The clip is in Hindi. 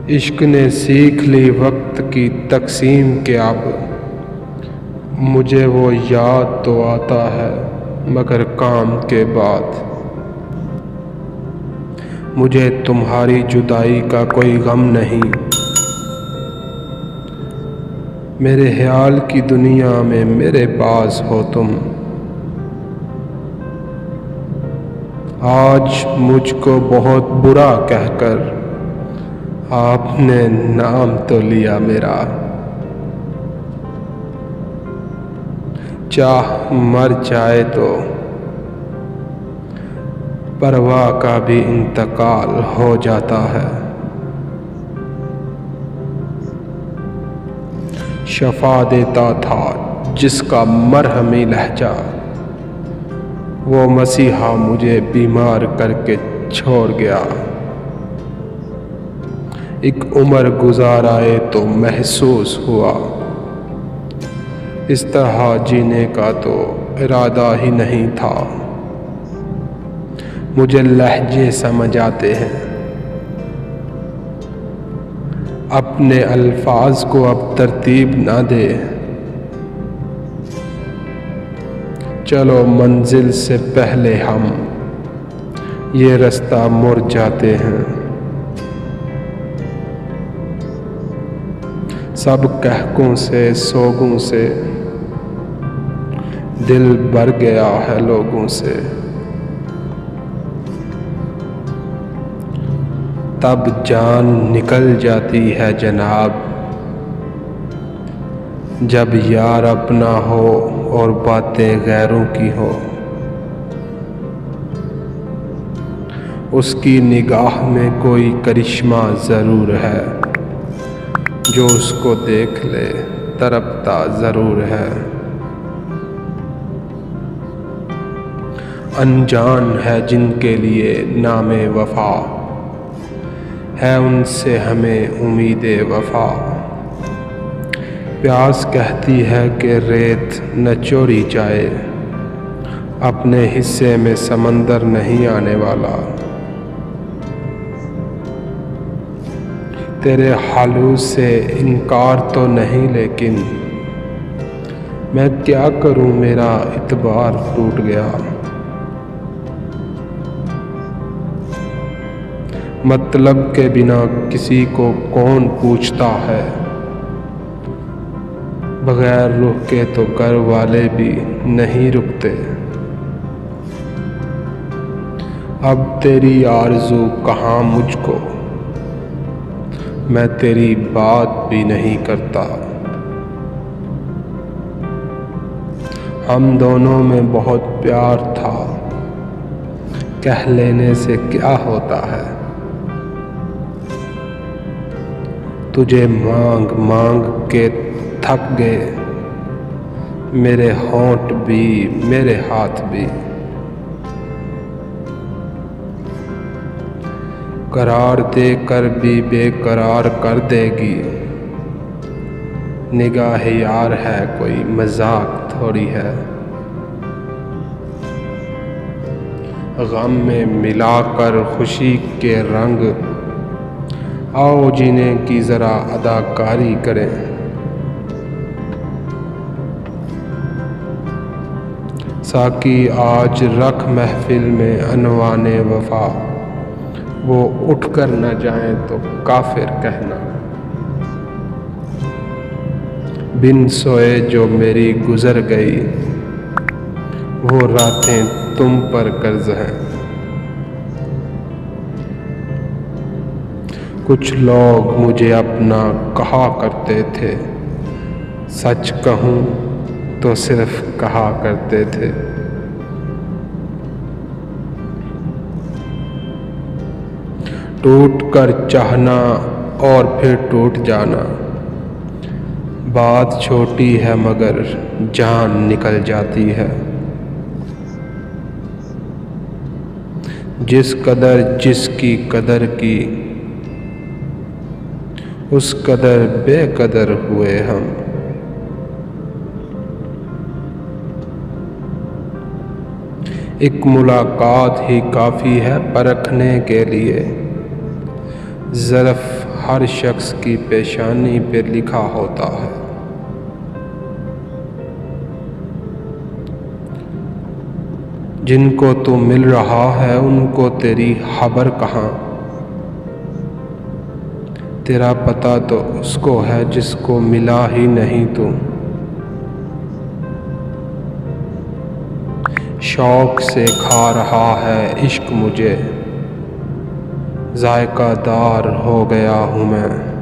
इश्क ने सीख ली वक्त की तकसीम के अब। मुझे वो याद तो आता है मगर काम के बाद। मुझे तुम्हारी जुदाई का कोई गम नहीं। मेरे ख्याल की दुनिया में मेरे पास हो तुम। आज मुझको बहुत बुरा कहकर आपने नाम तो लिया मेरा। चाह मर जाए तो परवाह का भी इंतकाल हो जाता है। शफा देता था जिसका मरहमी लहजा, वो मसीहा मुझे बीमार करके छोड़ गया। एक उम्र गुजाराए तो महसूस हुआ इस तरह जीने का तो इरादा ही नहीं था। मुझे लहजे समझ आते हैं, अपने अल्फाज को अब तरतीब ना दे। चलो मंजिल से पहले हम ये रास्ता मुड़ जाते हैं। सब कहकों से सोगों से दिल भर गया है लोगों से। तब जान निकल जाती है जनाब, जब यार अपना हो और बातें गैरों की हो। उसकी निगाह में कोई करिश्मा ज़रूर है, जो उसको देख ले तड़पता ज़रूर है। अनजान है जिनके लिए नामे वफा, है उनसे हमें उम्मीदे वफा। प्यास कहती है कि रेत न चोरी जाए, अपने हिस्से में समंदर नहीं आने वाला। तेरे हालू से इनकार तो नहीं, लेकिन मैं क्या करूं मेरा इतबार टूट गया। मतलब के बिना किसी को कौन पूछता है, बगैर रुख के तो घर वाले भी नहीं रुकते। अब तेरी आरज़ू कहाँ मुझको, मैं तेरी बात भी नहीं करता। हम दोनों में बहुत प्यार था, कह लेने से क्या होता है। तुझे मांग मांग के थक गए मेरे होंठ भी मेरे हाथ भी। करार देकर भी बेकरार कर देगी, निगाह यार है कोई मजाक थोड़ी है। गम में मिलाकर खुशी के रंग, आओ जीने की ज़रा अदाकारी करें। साकी आज रख महफिल में अनवाने वफा, वो उठ कर न जाए तो काफिर कहना। बिन सोए जो मेरी गुजर गई, वो रातें तुम पर कर्ज हैं। कुछ लोग मुझे अपना कहा करते थे, सच कहूँ तो सिर्फ कहा करते थे। टूट कर चाहना और फिर टूट जाना, बात छोटी है मगर जान निकल जाती है। जिस कदर जिसकी कदर की, उस कदर बेकदर हुए हम। एक मुलाकात ही काफ़ी है परखने के लिए, ज़र्फ़ हर शख्स की पेशानी पे लिखा होता है। जिनको तू मिल रहा है उनको तेरी खबर कहाँ, तेरा पता तो उसको है जिसको मिला ही नहीं तू। शौक से खा रहा है इश्क मुझे, जायकादार हो गया हूँ मैं।